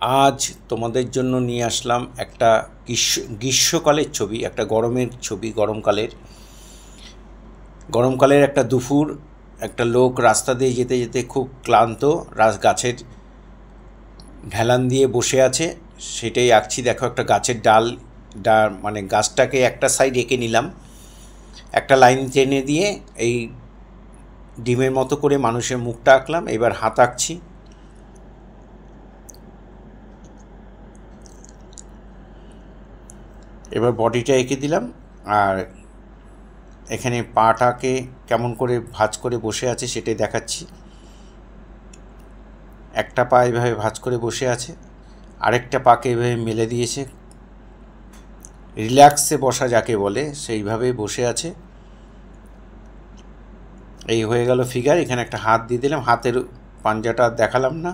আজ তোমাদের জন্য নিয়ে আসলাম একটা গ্রীষ্মকালের ছবি, একটা গরমের ছবি। গরমকালের একটা দুপুর, একটা লোক রাস্তা দিয়ে যেতে যেতে খুব ক্লান্ত, গাছের ঢেলান দিয়ে বসে আছে, সেটাই আঁকছি। দেখো, একটা গাছের ডাল মানে গাছটাকে একটা সাইড এঁকে নিলাম, একটা লাইন টেনে দিয়ে এই ডিমের মতো করে মানুষের মুখটা আঁকলাম। এবার হাত আঁকছি। এবার বডিটা এঁকে দিলাম, আর এখানে পাটাকে কেমন করে ভাঁজ করে বসে আছে সেটাই দেখাচ্ছি। একটা পা এভাবে ভাঁজ করে বসে আছে, আরেকটা পাকে এভাবে মেলে দিয়েছে, রিল্যাক্সে বসা যাকে বলে সেইভাবে বসে আছে। এই হয়ে গেল ফিগার। এখানে একটা হাত দিয়ে দিলাম, হাতের পাঞ্জাটা দেখালাম না।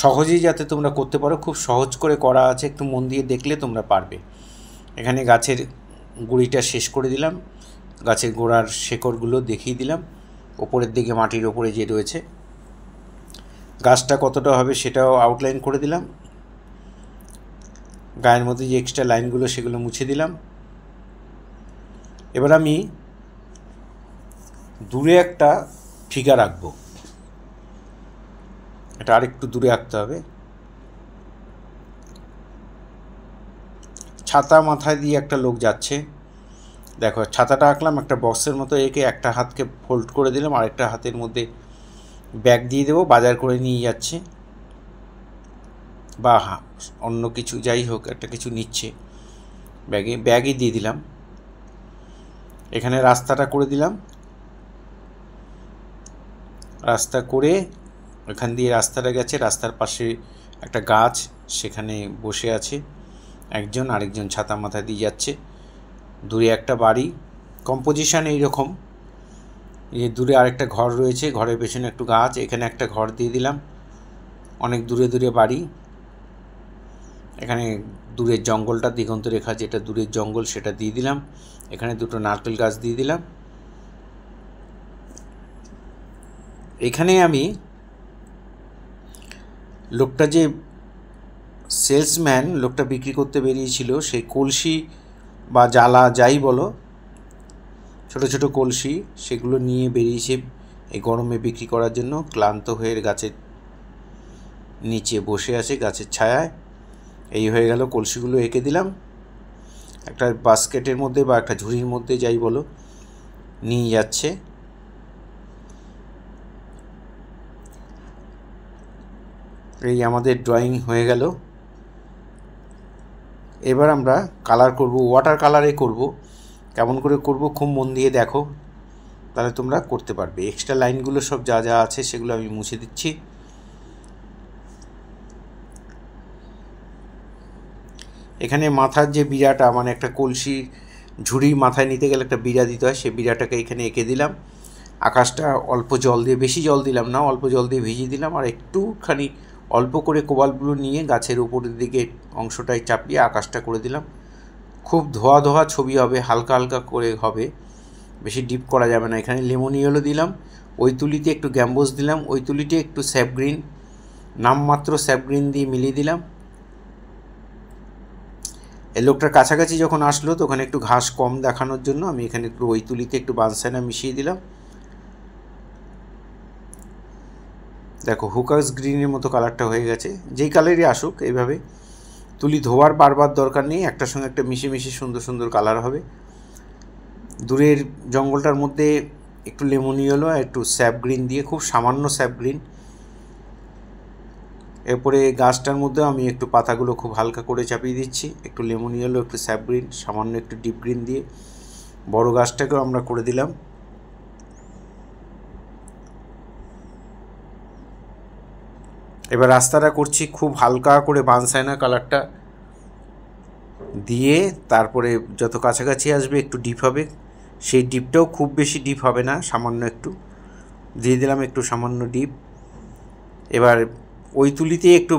সহজেই যাতে তোমরা করতে পারো, খুব সহজ করে করা আছে, একটু মন দিয়ে দেখলে তোমরা পারবে। এখানে গাছের গুঁড়িটা শেষ করে দিলাম, গাছের গোড়ার শেকড়গুলো দেখিয়ে দিলাম, ওপরের দিকে মাটির ওপরে যে রয়েছে। গাছটা কতটা হবে সেটাও আউটলাইন করে দিলাম। গায়ের মধ্যে যে এক্সট্রা লাইনগুলো সেগুলো মুছে দিলাম। এবার আমি দূরে একটা ফিগার আঁকবো, এটা আরেকটু দূরে আঁকতে হবে। ছাতা মাথায় দিয়ে একটা লোক যাচ্ছে, দেখো ছাতাটা আঁকলাম একটা বক্সের মতো এঁকে, একটা হাতকে ফোল্ড করে দিলাম, আরেকটা হাতের মধ্যে ব্যাগ দিয়ে দেবো, বাজার করে নিয়ে যাচ্ছে বা অন্য কিছু যাই হোক একটা কিছু নিচ্ছে, ব্যাগই দিয়ে দিলাম। এখানে রাস্তাটা করে দিলাম, রাস্তা করে এখান দিয়ে রাস্তাটা গেছে, রাস্তার পাশে একটা গাছ, সেখানে বসে আছে একজন, আরেকজন ছাতা মাথায় দিয়ে যাচ্ছে। দূরে একটা বাড়ি, কম্পোজিশন এইরকম। এই দূরে আরেকটা ঘর রয়েছে, ঘরের পেছনে একটু গাছ, এখানে একটা ঘর দিয়ে দিলাম। অনেক দূরে দূরে বাড়ি, এখানে দূরের জঙ্গলটা, দিগন্ত রেখা যেটা দূরের জঙ্গল সেটা দিয়ে দিলাম। এখানে দুটো নারকেল গাছ দিয়ে দিলাম। এখানে আমি লোকটা যে সেলসম্যান, লোকটা বিক্রি করতে বেরিয়েছিল, সেই কলসি বা জালা যাই বলো, ছোট ছোট কলসি, সেগুলো নিয়ে বেরিয়েছে এই গরমে বিক্রি করার জন্য। ক্লান্ত হয়ে গাছের নিচে বসে আছে, গাছের ছায়ায়। এই হয়ে গেল, কলসিগুলো এঁকে দিলাম একটা বাস্কেটের মধ্যে বা একটা ঝুড়ির মধ্যে যাই বলো, নিয়ে যাচ্ছে। এই আমাদের ড্রয়িং হয়ে গেল। এবার আমরা কালার করব, ওয়াটার কালারে করব। কেমন করে করব খুব মন দিয়ে দেখো, তাহলে তোমরা করতে পারবে। এক্সট্রা লাইনগুলো সব যা যা আছে সেগুলো আমি মুছে দিচ্ছি। এখানে মাথার যে বিড়াটা, মানে একটা কলসি ঝুড়ি মাথায় নিতে গেলে একটা বিড়া দিতে হয়, সেই বিড়াটাকে এখানে এঁকে দিলাম। আকাশটা অল্প জল দিয়ে, বেশি জল দিলাম না, অল্প জল দিয়ে ভিজিয়ে দিলাম, আর একটুখানি অল্প করে কোবাল্ট ব্লু নিয়ে গাছের উপরের দিকে অংশটায় চাপিয়ে আকাশটা করে দিলাম। খুব ধোয়া ধোয়া ছবি হবে, হালকা হালকা করে হবে, বেশি ডিপ করা যাবে না। এখানে লেমন ইয়েলো দিলাম, ওই তুলিতে একটু গ্যাম্বোস দিলাম, ওই তুলিতে একটু স্যাপ গ্রিন, নামমাত্র স্যাপ গ্রিন দিয়ে মিলিয়ে দিলাম। এই লোকটার কাছাকাছি যখন আসলো তখন একটু ঘাস কম দেখানোর জন্য আমি এখানে একটু ওই তুলিতে একটু বানসাইনা মিশিয়ে দিলাম। দেখো হুকার্স গ্রিনের মতো কালারটা হয়ে গেছে। যেই কালারই আসুক, এইভাবে তুলি ধোয়ার বারবার দরকার নেই, একটার সঙ্গে একটা মিশে মিশে সুন্দর সুন্দর কালার হবে। দূরের জঙ্গলটার মধ্যে একটু লেমন ইয়েলো আর একটু স্যাপ গ্রিন দিয়ে, খুব সামান্য স্যাপ গ্রিন। এরপরে গাছটার মধ্যে আমি একটু পাতাগুলো খুব হালকা করে চাপিয়ে দিচ্ছি, একটু লেমন ইয়েলো, একটু স্যাপ গ্রিন, সামান্য একটু ডিপ গ্রিন দিয়ে। বড় গাছটাকেও আমরা করে দিলাম। এবার রাস্তাটা করছি খুব হালকা করে বানসাইনা কালারটা দিয়ে, তারপরে যত কাছাকাছি আসবে একটু ডিপ হবে, সেই ডিপটাও খুব বেশি ডিপ হবে না, সামান্য একটু দিয়ে দিলাম, একটু সামান্য ডিপ। এবার ওই তুলিতে একটু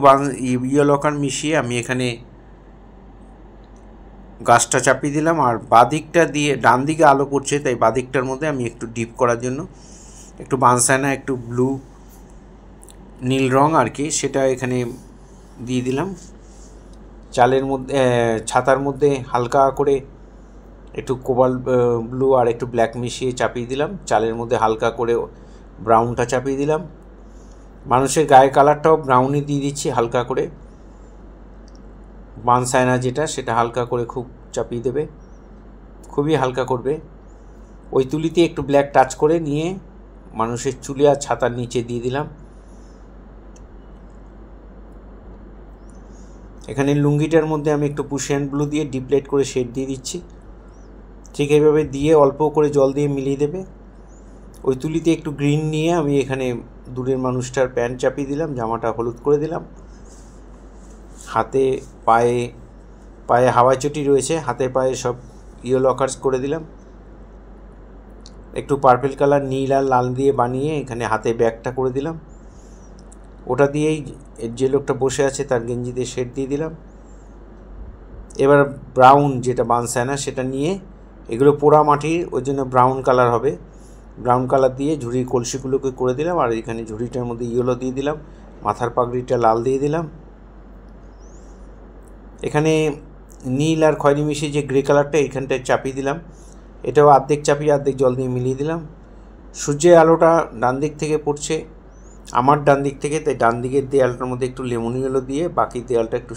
ইয়েলো কালার মিশিয়ে আমি এখানে গাছটা চাপিয়ে দিলাম, আর বাদিকটা দিয়ে, ডান দিকে আলো পড়ছে তাই বাদিকটার মধ্যে আমি একটু ডিপ করার জন্য একটু বানসাইনা, একটু ব্লু নীল রং আর কি, সেটা এখানে দিয়ে দিলাম। চালের মধ্যে ছাতার মধ্যে হালকা করে একটু কোবাল্ট ব্লু আর একটু ব্ল্যাক মিশিয়ে চাপিয়ে দিলাম। চালের মধ্যে হালকা করে ব্রাউনটা চাপিয়ে দিলাম। মানুষের গায়ের কালারটাও ব্রাউনই দিয়ে দিচ্ছি হালকা করে। বানসায়না যেটা, সেটা হালকা করে খুব চাপিয়ে দেবে, খুবই হালকা করবে। ওই তুলিতে একটু ব্ল্যাক টাচ করে নিয়ে মানুষের চুলে আর ছাতার নিচে দিয়ে দিলাম। এখানে লুঙ্গিটার মধ্যে আমি একটু পুশিয়ান ব্লু দিয়ে ডিপ্লেট করে শেড দিয়ে দিচ্ছি। ঠিক এইভাবে দিয়ে অল্প করে জল দিয়ে মিলিয়ে দেবে। ওই তুলিতে একটু গ্রিন নিয়ে আমি এখানে দূরের মানুষটার প্যান্ট চাপিয়ে দিলাম, জামাটা হলুদ করে দিলাম। হাতে পায়ে হাওয়াই চটি রয়েছে, হাতে পায়ে সব ইয়েলো আকার্স করে দিলাম। একটু পার্পেল কালার নীল আর লাল দিয়ে বানিয়ে এখানে হাতে ব্যাগটা করে দিলাম। ওটা দিয়েই যে লোকটা বসে আছে তার গেঞ্জিতে শেড দিয়ে দিলাম। এবার ব্রাউন যেটা বানসায়না সেটা নিয়ে, এগুলো পোড়া মাটির, ওই জন্য ব্রাউন কালার হবে। ব্রাউন কালার দিয়ে ঝুড়ির কলসিগুলোকে করে দিলাম। আর এখানে ঝুড়িটার মধ্যে ইয়েলো দিয়ে দিলাম, মাথার পাগড়িটা লাল দিয়ে দিলাম। এখানে নীল আর খয়েরি মিশিয়ে যে গ্রে কালারটা এইখানটায় চাপিয়ে দিলাম। এটাও অর্ধেক চাপিয়ে অর্ধেক জল দিয়ে মিলিয়ে দিলাম। সূর্যের আলোটা ডান দিক থেকে পড়ছে, আমার ডান দিক থেকে, তাই ডান দিকের দেয়ালটার মধ্যে একটু লেমন ইয়েলো দিয়ে বাকি দেয়ালটা একটু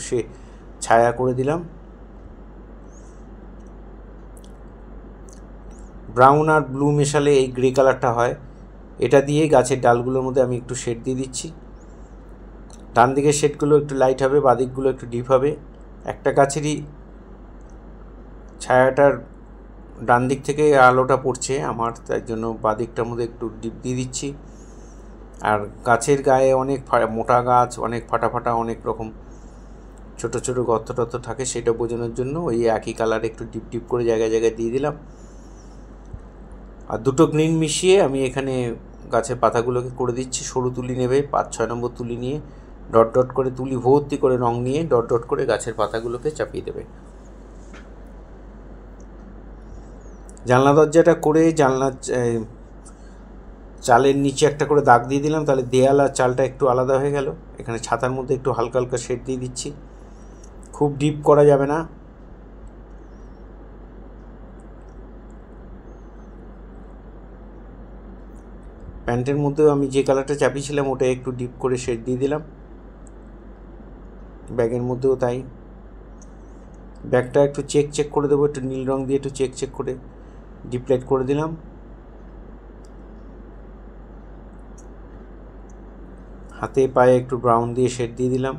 ছায়া করে দিলাম। ব্রাউন আর ব্লু মেশালে এই গ্রে কালারটা হয়। এটা দিয়ে গাছের ডালগুলোর মধ্যে আমি একটু শেড দিয়ে দিচ্ছি। ডান দিকের শেডগুলো একটু লাইট হবে, বাদিকগুলো একটু ডিপ হবে। একটা গাছেরই ছায়াটার ডান দিক থেকে আলোটা পড়ছে আমার, তার জন্য বাদিকটার মধ্যে একটু ডিপ দিয়ে দিচ্ছি। আর গাছের গায়ে অনেক মোটা গাছ, অনেক ফাটা অনেক রকম ছোট ছোট গর্ত টর্ত থাকে, সেটা বোঝানোর জন্য ওই একই কালার একটু ডিপ ডিপ করে জায়গায় জায়গায় দিয়ে দিলাম। আর দুটো গ্রিন মিশিয়ে আমি এখানে গাছের পাতাগুলোকে করে দিচ্ছি। সরু তুলি নেবে, 5-6 নম্বর তুলি নিয়ে ডট ডট করে, তুলি ভর্তি করে রং নিয়ে ডট ডট করে গাছের পাতাগুলোকে চাপিয়ে দেবে। জানলা দরজাটা করে চালের নিচে একটা করে দাগ দিয়ে দিলাম, তাহলে দেয়াল আর চালটা একটু আলাদা হয়ে গেল। এখানে ছাতার মধ্যে একটু হালকা হালকা শেড দিয়ে দিচ্ছি, খুব ডিপ করা যাবে না। প্যান্টের মধ্যেও আমি যে কালারটা চাপিয়েছিলাম ওটা একটু ডিপ করে শেড দিয়ে দিলাম। ব্যাগের মধ্যেও তাই। ব্যাগটা একটু চেক করে দেবো, একটু নীল রং দিয়ে একটু চেক করে ডিপ্লেট করে দিলাম। হাতে পায়ে একটু ব্রাউন দিয়ে শেড দিয়ে দিলাম।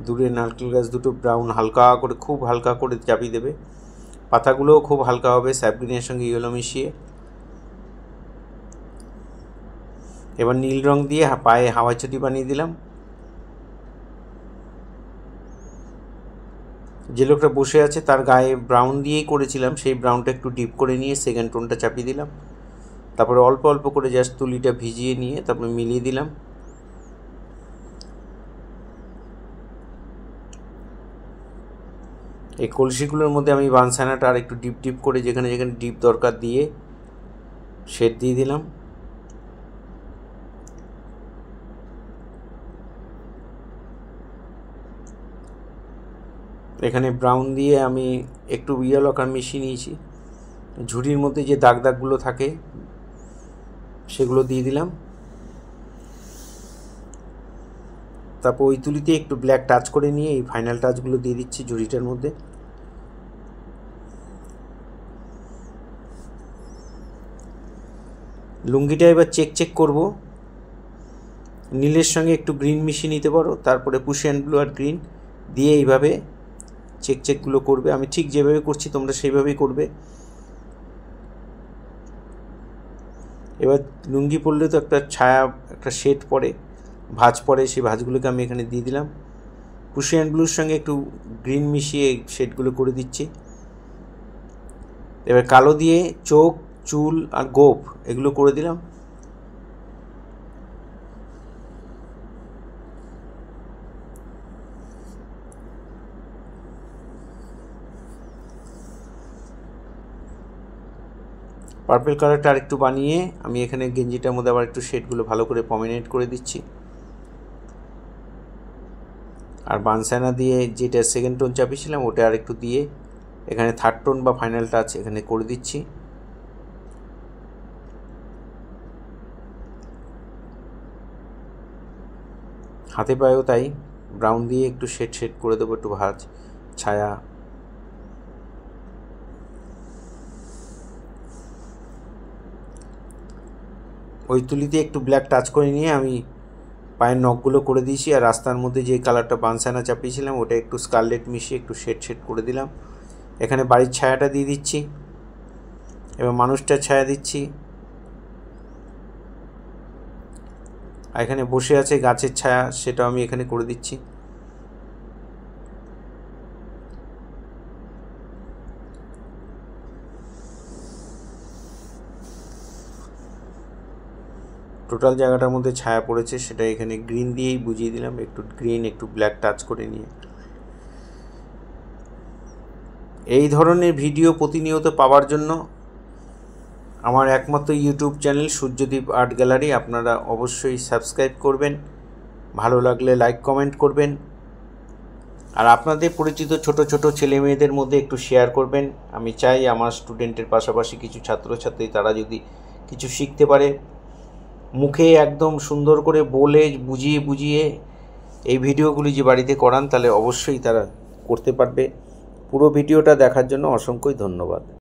দূরে নারকেল গাছ দুটো ব্রাউন হালকা করে, খুব হালকা করে চাপিয়ে দেবে। পাতাগুলোও খুব হালকা হবে, স্যাপগ্রিনের সঙ্গে ইয়েলো মিশিয়ে। এবার নীল রং দিয়ে পায়ে হাওয়াই চটি বানিয়ে দিলাম। যে লোকটা বসে আছে তার গায়ে ব্রাউন দিয়েই করেছিলাম, সেই ব্রাউনটা একটু ডিপ করে নিয়ে সেকেন্ড টোনটা চাপিয়ে দিলাম। তারপরে অল্প অল্প করে জাস্ট তুলিটা ভিজিয়ে নিয়ে তারপরে মিলিয়ে দিলাম। এই কলসিগুলোর মধ্যে আমি বানসায়নাটা আর একটু ডিপ ডিপ করে যেখানে যেখানে ডিপ দরকার দিয়ে শেড দিয়ে দিলাম। এখানে ব্রাউন দিয়ে আমি একটু ইয়েলো কালার মিশিয়ে নিয়েছি। ঝুড়ির মধ্যে যে দাগ দাগগুলো থাকে সেগুলো দিয়ে দিলাম। তারপর ওই তুলিতে একটু ব্ল্যাক টাচ করে নিয়ে এই ফাইনাল টাচগুলো দিয়ে দিচ্ছি ঝুড়িটার মধ্যে। লুঙ্গিটা এবার চেক করব। নীলের সঙ্গে একটু গ্রিন মিশিয়ে নিতে পারো, তারপরে পুশিয়ান ব্লু আর গ্রিন দিয়ে এইভাবে চেকগুলো করবে। আমি ঠিক যেভাবে করছি তোমরা সেইভাবেই করবে। এবার লুঙ্গি পরলে তো একটা ছায়া, একটা শেড পড়ে, ভাঁজ পড়ে, সেই ভাঁজগুলোকে আমি এখানে দিয়ে দিলাম। পুশিয়ান ব্লুর সঙ্গে একটু গ্রিন মিশিয়ে শেডগুলো করে দিচ্ছি। এবার কালো দিয়ে চোখ, চুল আর গোঁফ এগুলো করে দিলাম। পার্পল কালারটা আরেকটু বানিয়ে আমি এখানে গেঞ্জিটার মধ্যে আবার একটু শেডগুলো ভালো করে প্রমিনেন্ট করে দিচ্ছি। আর বানসানা দিয়ে যেটা সেকেন্ড টোন চাপিয়েছিলাম ওটা আরেকটু দিয়ে এখানে থার্ড টোন বা ফাইনাল টাচ এখানে করে দিচ্ছি। হাতে পায়েও তাই ব্রাউন দিয়ে একটু শেড করে দেবো, একটু ভাঁজ ছায়া। ওই তুলিতে একটু ব্ল্যাক টাচ করে নিয়ে আমি পায়ের নখগুলো করে দিয়েছি। আর রাস্তার মধ্যে যে কালারটা বানসানা চাপিয়েছিলাম ওটা একটু স্কারলেট মিশিয়ে একটু শেড করে দিলাম। এখানে বাড়ির ছায়াটা দিয়ে দিচ্ছি, এবার মানুষটার ছায়া দিচ্ছি। আর এখানে বসে আছে গাছের ছায়া, সেটাও আমি এখানে করে দিচ্ছি। টোটাল জায়গাটার মধ্যে ছায়া পড়েছে, সেটা এখানে গ্রিন দিয়েই বুঝিয়ে দিলাম, একটু গ্রিন একটু ব্ল্যাক টাচ করে নিয়ে। এই ধরনের ভিডিও প্রতিনিয়ত পাওয়ার জন্য আমার একমাত্র YouTube channel Suryadip art gallery আপনারা অবশ্যই সাবস্ক্রাইব করবেন, ভালো লাগলে লাইক কমেন্ট করবেন, আর আপনাদের পরিচিত ছোট ছোট ছেলে মেয়েদের মধ্যে একটু শেয়ার করবেন। আমি চাই আমার স্টুডেন্টের পাশাপাশি কিছু ছাত্রছাত্রী তারা যদি কিছু শিখতে পারে, মুখে একদম সুন্দর করে বলে বুঝিয়ে এই ভিডিওগুলি যে বাড়িতে করান তাহলে অবশ্যই তারা করতে পারবে। পুরো ভিডিওটা দেখার জন্য অসংখ্য ধন্যবাদ।